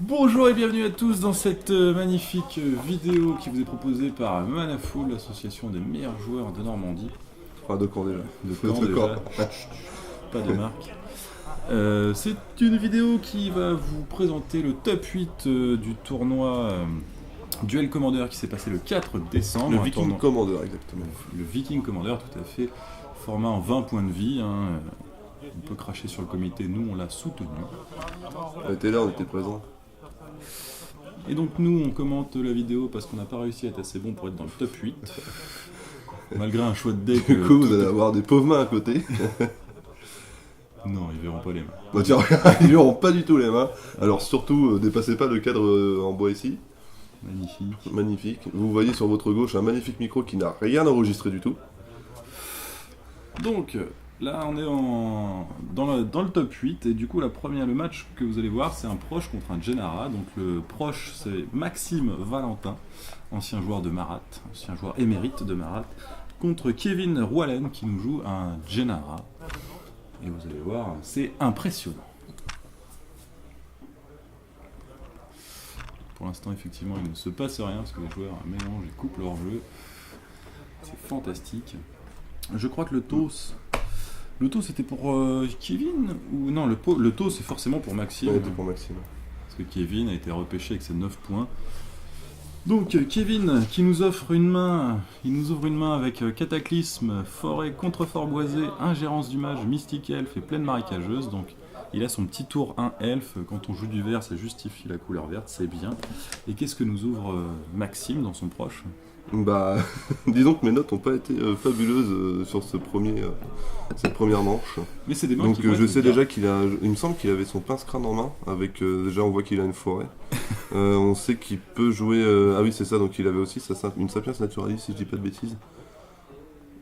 Bonjour et bienvenue à tous dans cette magnifique vidéo qui vous est proposée par Manaful, l'association des meilleurs joueurs de Normandie. Enfin, de camp déjà. De Caen De camp. déjà, pas de marque. C'est une vidéo qui va vous présenter le top 8 du tournoi Duel Commander qui s'est passé le 4 décembre. Le un Viking tournoi- Commander, exactement. Le Viking Commander, tout à fait. Format en 20 points de vie. On peut cracher sur le comité, nous on l'a soutenu. On était là, on était présents. Et donc nous on commente la vidéo parce qu'on n'a pas réussi à être assez bon pour être dans le top 8. Malgré un choix de deck. Du coup, vous allez avoir des pauvres mains à côté. Non, ils verront pas les mains. Bah tiens, ils verront pas du tout les mains. Alors surtout, dépassez pas le cadre en bois ici. Magnifique. Magnifique. Vous voyez sur votre gauche un magnifique micro qui n'a rien enregistré du tout. Donc là on est dans le top 8 et du coup le match que vous allez voir c'est un proche contre un Gennara. Donc le proche c'est Maxime Valentin, ancien joueur de Marat, ancien joueur émérite de Marat, contre Kevin Roalen qui nous joue un Gennara. Et vous allez voir, c'est impressionnant. Pour l'instant, effectivement, il ne se passe rien parce que les joueurs mélangent et coupent leur jeu. C'est fantastique. Je crois que le toss c'était pour Kevin ou non, le toss c'est forcément pour Maxime. On était pour Maxime. Parce que Kevin a été repêché avec ses 9 points. Donc Kevin qui nous offre une main, il nous ouvre une main avec Cataclysme, Forêt, Contrefort Boisé, Ingérence du Mage, Mystique Elfe et Plaine Marécageuse. Donc il a son petit tour 1 Elfe, quand on joue du vert ça justifie la couleur verte, c'est bien. Et qu'est-ce que nous ouvre Maxime dans son proche? Bah, disons que mes notes n'ont pas été fabuleuses sur cette première manche. Mais c'est des mains Donc qui vont je être sais bien. déjà il me semble qu'il avait son pince-crâne en main, avec déjà on voit qu'il a une forêt. On sait qu'il peut jouer, ah oui c'est ça, donc il avait aussi une Sapiens Naturalis si je dis pas de bêtises.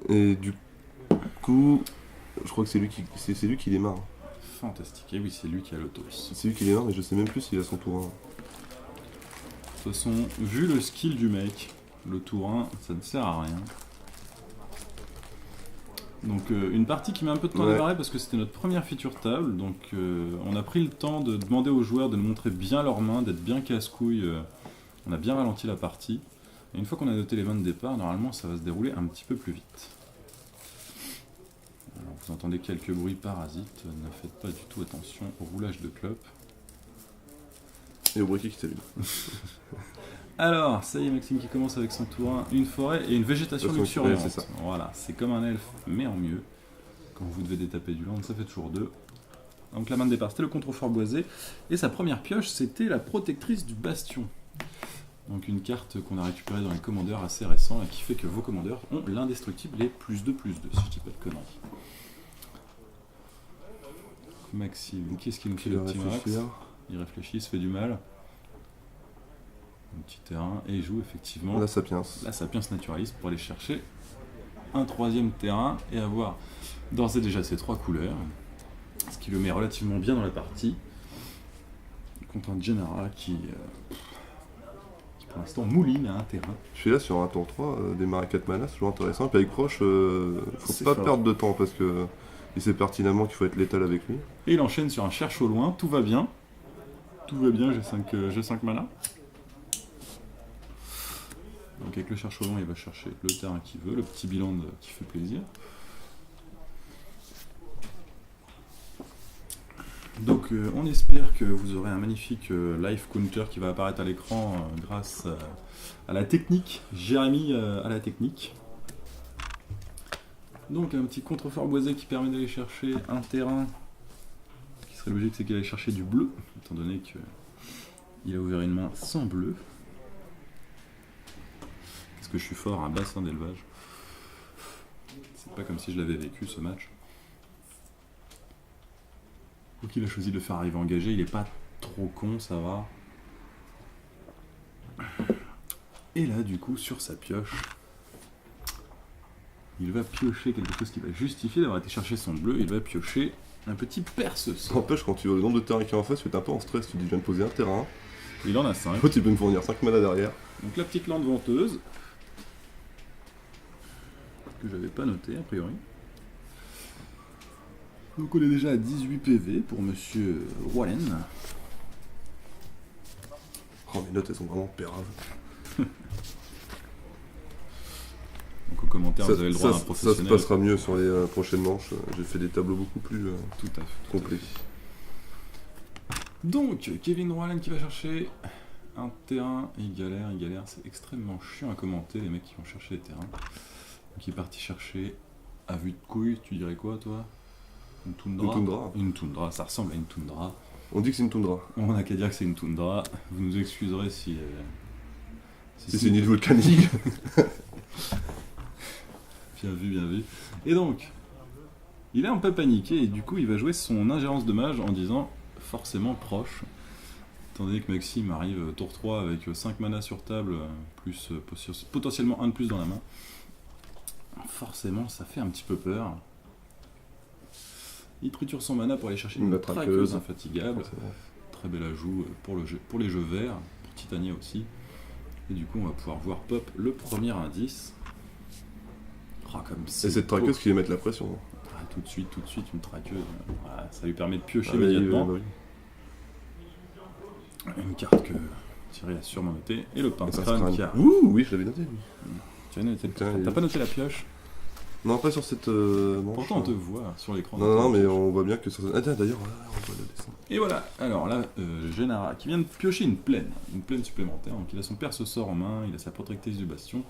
Et du coup, je crois que c'est lui qui démarre. Fantastique, et oui c'est lui qui a le toss. C'est lui qui démarre mais je sais même plus s'il a son tour 1. De toute façon, vu le skill du mec, le tour 1, ça ne sert à rien. Donc une partie qui met un peu de temps à Ouais. démarrer parce que c'était notre première feature table, donc on a pris le temps de demander aux joueurs de nous montrer bien leurs mains, d'être bien casse-couilles, on a bien ralenti la partie. Et une fois qu'on a noté les mains de départ, normalement ça va se dérouler un petit peu plus vite. Alors vous entendez quelques bruits parasites, ne faites pas du tout attention au roulage de clope. Et au briquet qui s'allume. Alors, ça y est, Maxime qui commence avec son tour 1, une forêt et une végétation Végétation luxuriante. luxuriante, c'est ça. Voilà, c'est comme un elfe, mais en mieux. Quand vous devez détaper du land, ça fait toujours 2. Donc la main de départ, c'était le contrefort boisé. Et sa première pioche, c'était la protectrice du bastion. Donc une carte qu'on a récupérée dans les commandeurs assez récents et qui fait que vos commandeurs ont l'indestructible et +2/+2, si je dis pas de conneries. Maxime, qu'est-ce qu'il nous fait Il le va petit Max? réfléchir. Il réfléchit, il se fait du mal. Un petit terrain, et il joue effectivement La Sapiens. la Sapiens Naturaliste pour aller chercher un troisième terrain et avoir d'ores et déjà ces 3 couleurs, ce qui le met relativement bien dans la partie contre un Gennara qui pour l'instant mouline à un terrain. Je suis là sur un tour 3, démarrer 4 manas, c'est toujours intéressant. Et puis avec Proche, faut C'est pas fort. perdre de temps parce que il sait pertinemment qu'il faut être létal avec lui. Et il enchaîne sur un cherche au loin, tout va bien. Tout va bien, j'ai 5 mana. Donc avec le cherche au loin, il va chercher le terrain qu'il veut, le petit bilan qui fait plaisir. Donc on espère que vous aurez un magnifique live counter qui va apparaître à l'écran grâce à la technique, Jérémy à la technique. Donc un petit contrefort boisé qui permet d'aller chercher un terrain. Ce qui serait logique c'est qu'il aille chercher du bleu, étant donné qu'il a ouvert une main sans bleu. Qu'est-ce que je suis fort, un bassin d'élevage. C'est pas comme si je l'avais vécu ce match. Donc il a choisi de le faire arriver engagé, il est pas trop con, ça va. Et là, du coup, sur sa pioche, il va piocher quelque chose qui va justifier d'avoir été chercher son bleu, il va piocher un petit perce. N'empêche, quand tu vois le nombre de terrains qu'il y a en face, tu es un peu en stress. Tu te dis, je viens de poser un terrain. Il en a 5. L'autre, il peut me fournir 5 manas derrière. Donc la petite lande venteuse, que j'avais pas noté a priori. Donc on est déjà à 18 PV pour Monsieur Wallen. Oh, mes notes, elles sont vraiment péraves. Donc, aux commentaires, vous avez le droit à un Ça professionnel. se passera mieux sur les prochaines manches. J'ai fait des tableaux beaucoup plus Tout à fait. complets. Donc, Kevin Roland qui va chercher un terrain, il galère, c'est extrêmement chiant à commenter, les mecs qui vont chercher les terrains. Donc, il est parti chercher, à vue de couille, tu dirais quoi, toi? Une toundra? Une toundra. Une toundra, ça ressemble à une toundra. On dit que c'est une toundra. On n'a qu'à dire que c'est une toundra, vous nous excuserez si... Si c'est une île volcanique. Bien vu. Et donc, il est un peu paniqué et du coup il va jouer son ingérence de mage en disant forcément proche. Étant donné que Maxime arrive tour 3 avec 5 mana sur table, plus potentiellement 1 de plus dans la main. Forcément ça fait un petit peu peur. Il triture son mana pour aller chercher une traqueuse infatigable. Très bel ajout pour les jeux verts, pour Titania aussi. Et du coup on va pouvoir voir pop le premier indice. Comme et cette traqueuse qui va mettre la pression. Tout de suite, une traqueuse. Voilà, ça lui permet de piocher immédiatement. Oui. Une carte que Thierry a sûrement notée. Et le pince-crâne qui arrive. Ouh, oui, je l'avais noté. T'as pas noté la pioche? Non, pas sur cette manche. Pourtant, on te voit sur l'écran. Non, mais on voit bien que sur cette... Ah, tiens, d'ailleurs, on voit le dessin. Et voilà, alors là, Gennara qui vient de piocher une plaine supplémentaire. Donc il a son perce sort en main, il a sa protectrice du bastion.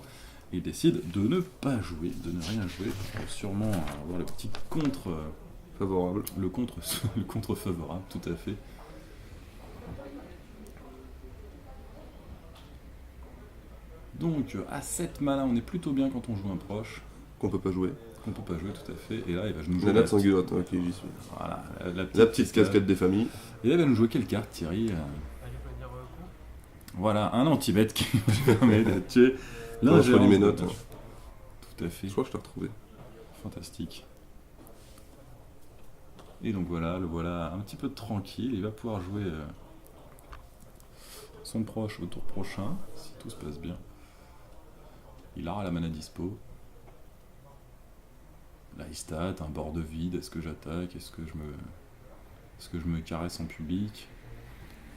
Et il décide de ne pas jouer, de ne rien jouer, pour sûrement avoir le petit contre... favorable. Le contre favorable, tout à fait. Donc, à 7 mana, on est plutôt bien quand on joue un proche. Qu'on peut pas jouer. Qu'on peut pas jouer, tout à fait. Et là, il va nous jouer... La sanguinote, ok, j'y suis. Voilà, la petite cascade des familles. Et là, il va nous jouer quelle carte, Thierry? Voilà, un anti-bête qui me permet de tuer... Là, je relis mes notes. Tout à fait. Je crois que je t'ai retrouvé. Fantastique. Et donc voilà, le voilà un petit peu tranquille. Il va pouvoir jouer son proche au tour prochain, si tout se passe bien. Il aura la mana dispo. Là, il stat, un bord de vide. Est-ce que j'attaque? Est-ce que je me caresse en public?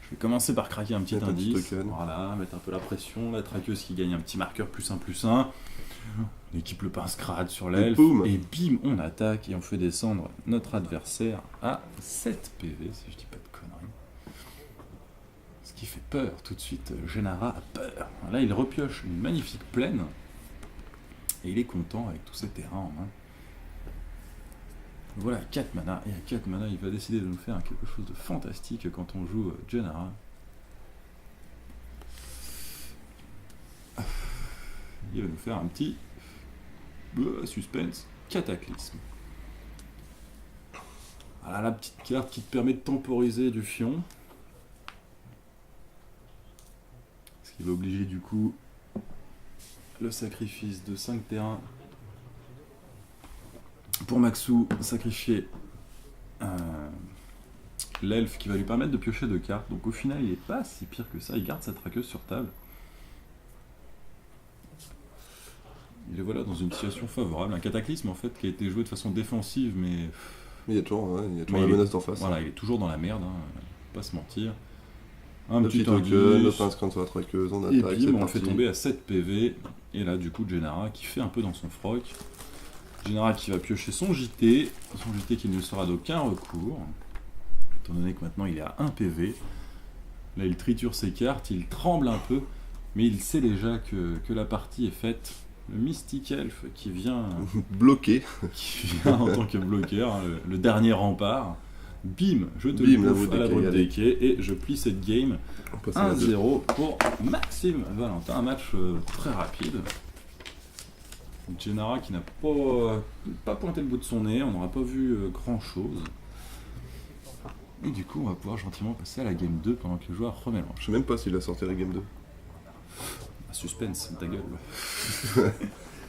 Je vais commencer par craquer un petit indice, voilà, mettre un peu la pression, la traqueuse qui gagne un petit marqueur +1/+1, on équipe le pince-crâne sur l'elfe, et bim, on attaque et on fait descendre notre adversaire à 7 PV, si je dis pas de conneries. Ce qui fait peur, tout de suite, Gennara a peur. Là, il repioche une magnifique plaine, et il est content avec tous ses terrains en main. Voilà, 4 mana, et à 4 mana, il va décider de nous faire quelque chose de fantastique quand on joue Gennara. Il va nous faire un petit suspense, cataclysme. Voilà la petite carte qui te permet de temporiser du fion. Ce qui va obliger du coup le sacrifice de 5 terrains pour Maxou, sacrifier l'elfe qui va lui permettre de piocher 2 cartes. Donc au final, il n'est pas si pire que ça. Il garde sa traqueuse sur table. Il est voilà dans une situation favorable. Un cataclysme en fait qui a été joué de façon défensive, mais... Il y a toujours la menace d'en face. Voilà, il est toujours dans la merde, hein, pas se mentir. Un petit token, le pince-crâne sur la traqueuse, on attaque, et bim, on le fait tomber à 7 PV. Et là, du coup, Gennara qui fait un peu dans son froc. Gennara qui va piocher son JT qui ne sera d'aucun recours, étant donné que maintenant il est à 1 PV. Là, il triture ses cartes, il tremble un peu, mais il sait déjà que la partie est faite. Le Mystic Elf qui vient... bloqué. Qui vient en tant que bloqueur, hein, le dernier rempart. Bim, je te bouffe à la brute decay et je plie cette game 1-0 pour Maxime Valentin. Un match très rapide. Gennara qui n'a pas pointé le bout de son nez, on n'aura pas vu grand chose. Et du coup, on va pouvoir gentiment passer à la game 2 pendant que le joueur remélange. Je sais même pas s'il a sorti la game 2. Suspense, ta gueule.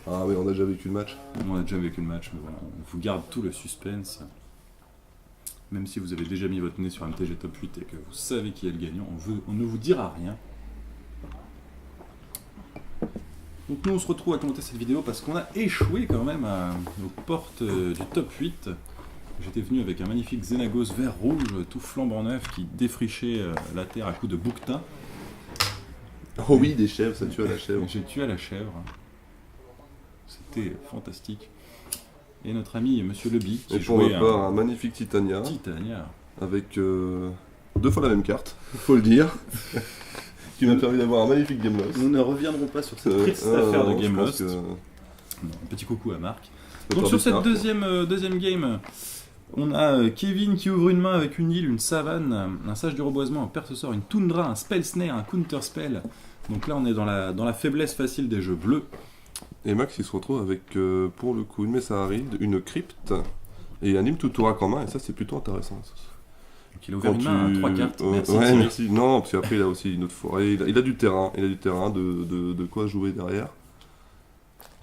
Ah, mais on a déjà vécu le match. On a déjà vécu le match, mais voilà, on vous garde tout le suspense. Même si vous avez déjà mis votre nez sur MTG Top 8 et que vous savez qui est le gagnant, on ne vous dira rien. Donc nous on se retrouve à commenter cette vidéo parce qu'on a échoué quand même aux portes du top 8. J'étais venu avec un magnifique Xenagos vert rouge, tout flambant neuf, qui défrichait la terre à coups de bouquetin. Oh oui, des chèvres, ça tue à la chèvre. J'ai tué à la chèvre. C'était fantastique. Et notre ami Monsieur Leby, qui Et pour jouait ma part, un magnifique Titania, Titania. avec 2 fois la même carte, faut le dire, qui m'a permis d'avoir un magnifique Game Loss. Nous ne reviendrons pas sur cette triste affaire de non, Game je pense Lost. que- Non, un petit coucou à Marc. peut Donc pas sur de cette Marc. deuxième game, on a Kevin qui ouvre une main avec une île, une savane, un sage du reboisement, un perce sort, une toundra, un spell snare, un counter spell. Donc là on est dans la faiblesse facile des jeux bleus. Et Max, il se retrouve avec, pour le coup, une Messaride, une crypte, et un Imtuturak en main, et ça c'est plutôt intéressant. Donc il a ouvert une main à 3 cartes. Merci, ouais, Thierry. merci. Non, parce qu'après il a aussi une autre forêt, il a du terrain, de quoi jouer derrière.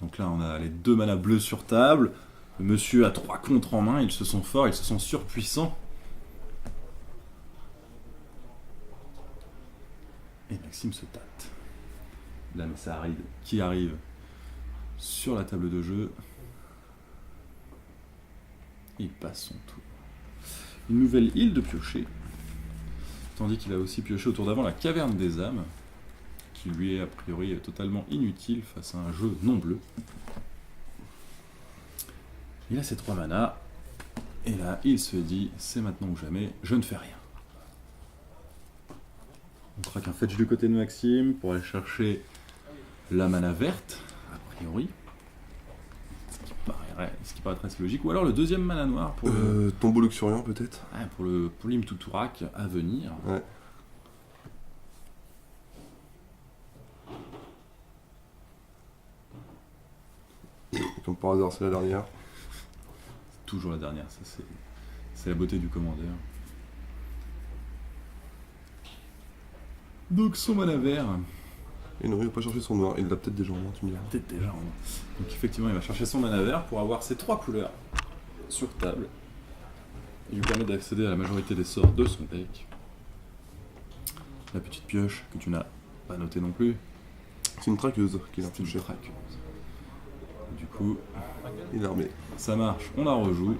Donc là on a les 2 manas bleus sur table. Le monsieur a 3 contres en main, ils se sont forts, ils se sont surpuissants. Et Maxime se tâte. Là, mais ça arrive. Qui arrive sur la table de jeu. Il passe son tour. Une nouvelle île de piocher. Tandis qu'il a aussi pioché au tour d'avant la caverne des âmes, qui lui est a priori totalement inutile face à un jeu non bleu. Il a ses 3 manas. Et là, il se dit, c'est maintenant ou jamais, je ne fais rien. On craque un fetch du côté de Maxime pour aller chercher la mana verte, a priori. Ce qui paraîtrait assez logique. Ou alors le deuxième mana noir pour Tombeau Luxuriant peut-être. pour l'Imtuturak à venir. Ouais. Comme par hasard, c'est la dernière. Toujours la dernière, ça c'est la beauté du commandeur. Donc son mana vert, Et non, il va pas chercher son noir, il l'a peut-être déjà en main, tu me diras. peut-être déjà. Donc effectivement, il va chercher son mana vert pour avoir ces 3 couleurs sur table. Il lui permet d'accéder à la majorité des sorts de son deck. La petite pioche que tu n'as pas notée non plus. C'est une traqueuse qu'il a C'est une touché. traqueuse. Du coup, Il est armé. ça marche, on la rejoue.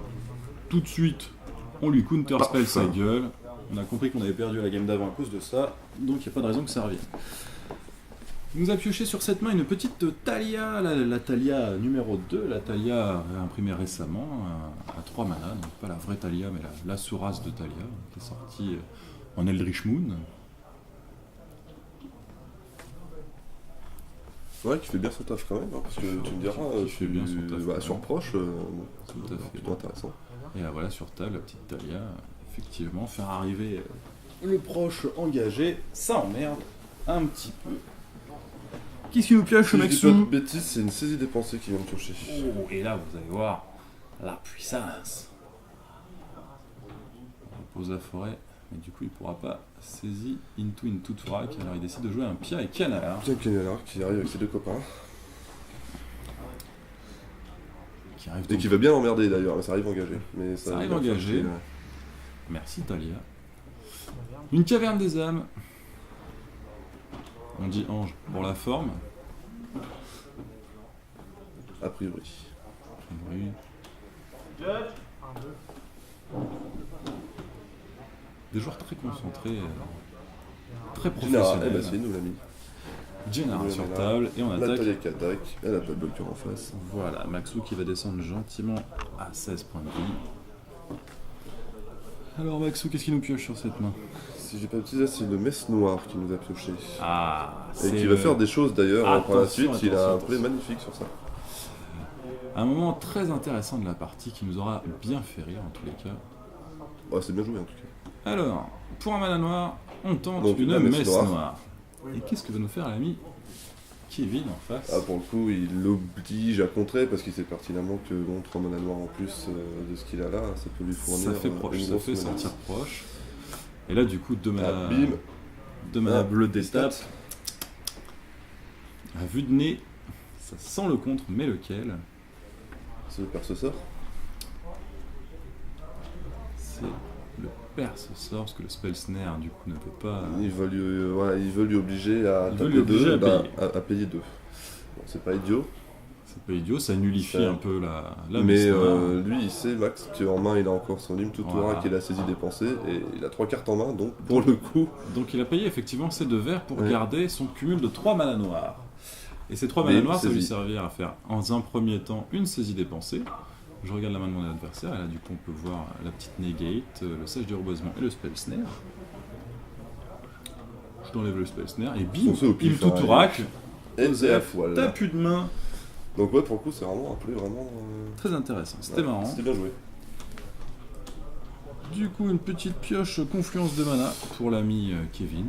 Tout de suite, on lui counterspell sa gueule. On a compris qu'on avait perdu la game d'avant à cause de ça, donc il n'y a pas de raison que ça revienne. Il nous a pioché sur cette main une petite Thalia, la Thalia numéro 2, la Thalia imprimée récemment, à 3 manas, donc pas la vraie Thalia, mais la sous-race de Thalia, qui est sortie en Eldritch Moon. Ouais, qui fait bien son taf quand même, hein, parce que tu me diras, Qui fait bien son taf, quand sur même. proche, Tout à fait. plutôt intéressant. Et là voilà sur table, la petite Thalia, effectivement, faire arriver le proche engagé, ça emmerde un petit peu. Qu'est-ce qui nous pioche, Si je dis Maxou? pas de bêtises, c'est une saisie des pensées qui vient me toucher. Oh, et là vous allez voir la puissance. On repose la forêt, mais du coup il pourra pas saisir into Turak, alors il décide de jouer un Pia et Canard, Bien Canala qui arrive avec ses 2 copains. qui arrive Et donc- qui va bien l'emmerder d'ailleurs, mais ça arrive engagé. Mais Ça arrive va faire engagé. chier, ouais. Merci Talia. Une caverne des âmes. On dit ange pour la forme. A priori. Oui. Des joueurs très concentrés, très Gennara, professionnels. c'est nous l'ami. Gennara Nous, sur on est là. table et on La attaque. Talia qui attaque, elle a pas de bloqueur en face. Voilà, Maxou qui va descendre gentiment à 16 points de vie. Alors Maxou, qu'est-ce qu'il nous pioche sur cette main? Si j'ai pas utilisé, c'est le messe noir qui nous a pioché. Ah, Et qui va faire des choses d'ailleurs par la Attention, suite, il a un attention, play magnifique sur ça. un moment très intéressant de la partie qui nous aura bien fait rire en tous les cas. Ouais, c'est bien joué en tout cas. Alors, pour un mana noir, on tente Donc, une la messe messe noire. noire. Et qu'est-ce que va nous faire l'ami Kevin en face? Ah, pour le coup, il l'oblige à contrer parce qu'il sait pertinemment que bon, 3 mana noirs en plus de ce qu'il a là, ça peut lui fournir. Ça fait proche, une ça grosse fait menace. sentir proche. Et là, du coup, deux mana, Ah, bim. deux mana Ah, bleus les d'étape. stats. À vue de nez, ça sent le contre, mais lequel? C'est le perce sort. C'est le perce sort, parce que le spell snare, du coup, ne peut pas. Il veut lui obliger à Il veut taper lui obliger 2, à payer. à payer 2. Bon, c'est pas idiot. C'est pas idiot, ça nullifie Ça- un peu la Mais bête noire. lui, il sait, Max, qu'en main, il a encore son Lim Tutora Voilà. qu'il a saisi dépensé, et il a 3 cartes en main, donc pour le coup, Donc il a payé effectivement ces 2 verres pour Ouais. garder son cumul de 3 mana noirs. Et ces 3 Mais mana noirs, ça va lui saisie. servir à faire en un premier temps une saisie dépensée. Je regarde la main de mon adversaire, et là du coup on peut voir la petite negate, le sage du reboisement et le spell snare. Je t'enlève le spell snare et bim, Foncez au pif, il hein, Tutorak, et c'est à Osef, poil. t'as plus de main. Donc ouais, pour le coup, c'est vraiment un play vraiment... Très intéressant, c'était ouais, marrant. C'était bien joué. Du coup, une petite pioche confluence de mana pour l'ami Kevin.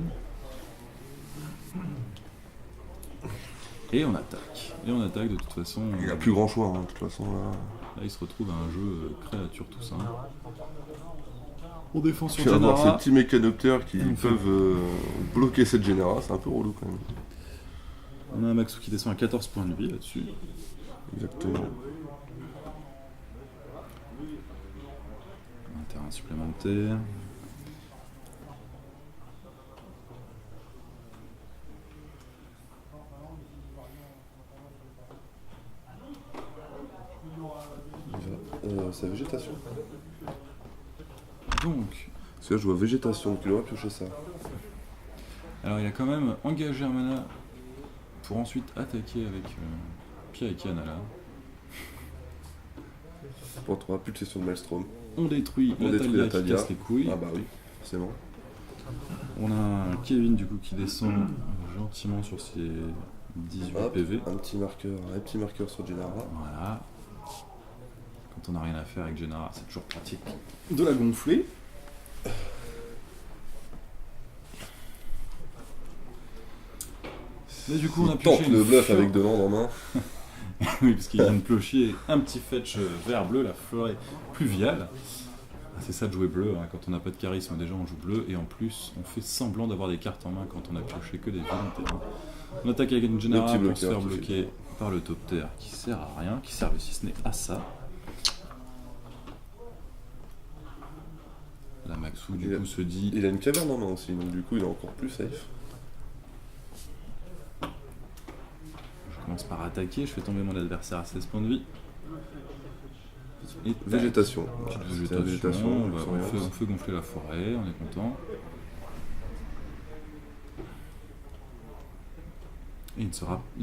Et on attaque. Et on attaque de toute façon. Il a plus grand choix, hein, de toute façon, là. Là, il se retrouve à un jeu créature tout ça. On défend sur Tu vas avoir ces Genara. petits mécanoptères qui On fait- peuvent bloquer cette Genara, c'est un peu relou quand même. On a un Maxou qui descend à 14 points de vie là-dessus. Exactement. Un terrain supplémentaire. Il va... sa végétation. Donc, Parce que là, je vois végétation, donc il aurait pioché ça. alors il a quand même engagé un mana pour ensuite attaquer avec Pia et Kiana là. Pour 3, plus de session de Maelstrom. On détruit On détruit la la Talia qui Talia. casse les couilles. Ah bah oui, forcément. On a un Kevin du coup qui descend gentiment sur ses 18 Hop, PV. un petit marqueur sur Genara. Voilà. Quand on n'a rien à faire avec Genara, c'est toujours pratique de la gonfler. Mais du coup, on a Il pioché tente une le bluff fleur. avec de l'ordre en main. Oui, parce qu'il vient de piocher un petit fetch vert bleu, la forêt pluviale. Ah, c'est ça de jouer bleu, hein. Quand on n'a pas de charisme, déjà on joue bleu, et en plus on fait semblant d'avoir des cartes en main quand on a pioché que des vilains. On attaque avec une Genara Le petit pour se faire bloqueur qui bloquer par le top terre qui sert à rien, qui sert si ce n'est à ça. La Maxou du Il a- coup se dit Il a une caverne en main aussi, donc du coup il est encore plus safe. je commence par attaquer, je fais tomber mon adversaire à 16 points de vie. Et tac. Végétation. Petite C'était la végétation, sans on rien. fait gonfler la forêt, on est content. Et il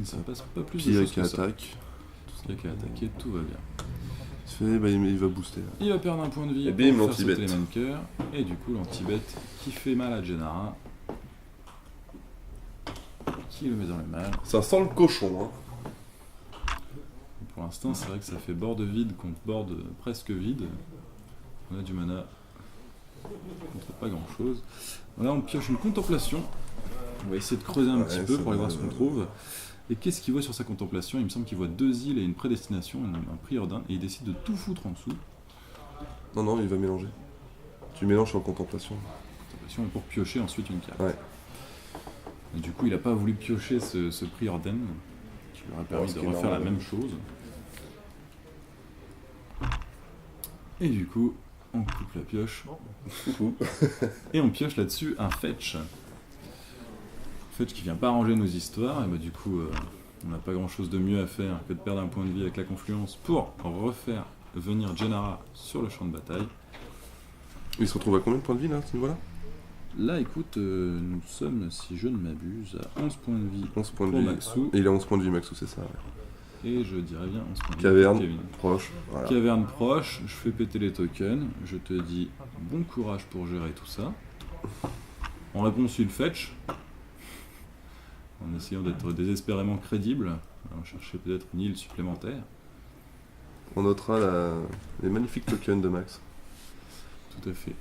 ne se passe pas plus de Pia choses qui que ça. attaque. Pia qui a attaqué, tout va bien. Il se fait, bah, il va booster. Là. Il va perdre un point de vie Et pour bim, faire l'anti-bet. sauter les mankers. Et du coup, l'anti-bet qui fait mal à Genara. Qui le met dans le mal. Ça sent le cochon, hein. Pour l'instant, c'est vrai que ça fait board vide contre board presque vide. On a du mana contre pas grand chose. Là, on pioche une contemplation. On va essayer de creuser un Ouais, petit peu ça pour aller va, voir ce qu'on trouve. Et qu'est-ce qu'il voit sur sa contemplation? Il me semble qu'il voit 2 îles et une prédestination, un préordain, et il décide de tout foutre en dessous. Non, non, il va mélanger. Tu mélanges en contemplation. Contemplation pour piocher ensuite une carte. Ouais. Et du coup, il n'a pas voulu piocher ce préordain, qui lui aurait permis ce de qui est refaire la normal. même chose. Et du coup, on coupe la pioche. Et on pioche là-dessus un fetch. Fetch qui vient pas arranger nos histoires, et bah du coup, on n'a pas grand chose de mieux à faire que de perdre un point de vie avec la confluence pour refaire venir Genara sur le champ de bataille. Il se retrouve à combien de points de vie là, à ce niveau-là? Là, écoute, nous sommes, si je ne m'abuse, à 11 points de vie 11 points de pour vie. Maxou, Et il a 11 points de vie, Maxou, c'est ça. Ouais. et je dirais bien 11 points de vie Caverne, pour Kevin. proche. Voilà. Caverne proche, je fais péter les tokens, je te dis bon courage pour gérer tout ça. En réponse, il fetch, en essayant d'être désespérément crédible, on chercher peut-être une île supplémentaire. On notera les magnifiques tokens de Max. Tout à fait.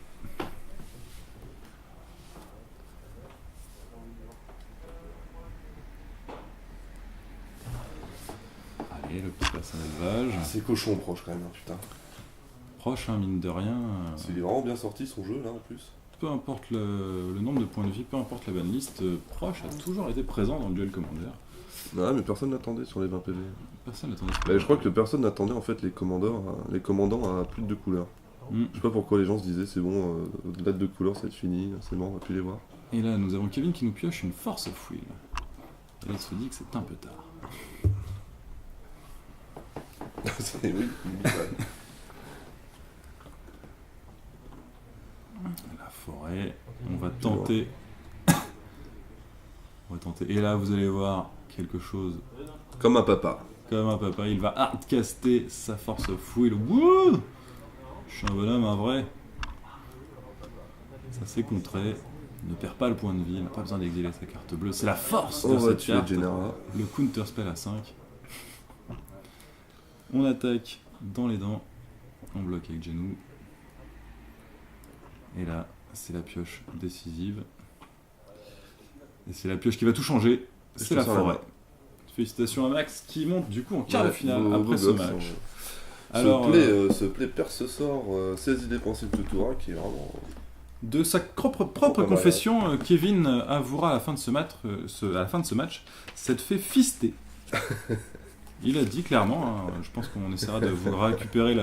Allez, le petit bassin d'élevage. C'est cochon proche quand même, hein, putain. Proche, hein, mine de rien. Il est vraiment bien sorti son jeu là en plus. Peu importe le nombre de points de vie, peu importe la banlist, Proche a toujours été présent dans le duel commander. Ouais, mais personne n'attendait sur les 20 PV. Personne n'attendait. Bah, je crois que personne n'attendait en fait les commandants à plus de 2 couleurs. Mm. Je sais pas pourquoi les gens se disaient c'est bon, au-delà de 2 couleurs ça va être fini, c'est bon, on va plus les voir. Et là, nous avons Kevin qui nous pioche une Force of Will. Et il se dit que c'est un peu tard. Oui, ouais. La forêt, on va tenter. On va tenter. Et là, vous allez voir quelque chose Comme un papa. comme un papa. Il va hardcaster sa force fouille. Wouh, je suis un bonhomme, un vrai. Ça s'est contré. Il ne perd pas le point de vie. Il n'a pas besoin d'exiler sa carte bleue. C'est la force On de va cette tuer carte. Genara. Le counter spell à 5. On attaque dans les dents. On bloque avec Genou. Et là, c'est la pioche décisive. Et c'est la pioche qui va tout changer. C'est la forêt. Félicitations à Max qui monte du coup en quart de finale après ce match. Alors, Ce play perd ce sort, saisie dépensive de Toura qui est vraiment. de sa propre confession, Kevin avouera à la fin de ce match s'être fait fister. Il a dit clairement, hein, je pense qu'on essaiera de vous récupérer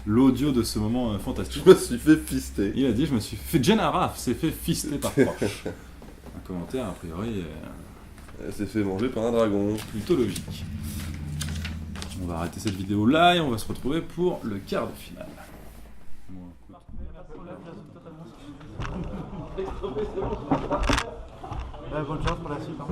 l'audio de ce moment fantastique. Je me suis fait fister. Il a dit, je me suis fait... Genara s'est fait fister par proche. Un commentaire, a priori, Elle s'est fait manger par un dragon. plutôt logique. On va arrêter cette vidéo là et on va se retrouver pour le quart de finale. Bonne chance pour la suite. Hein.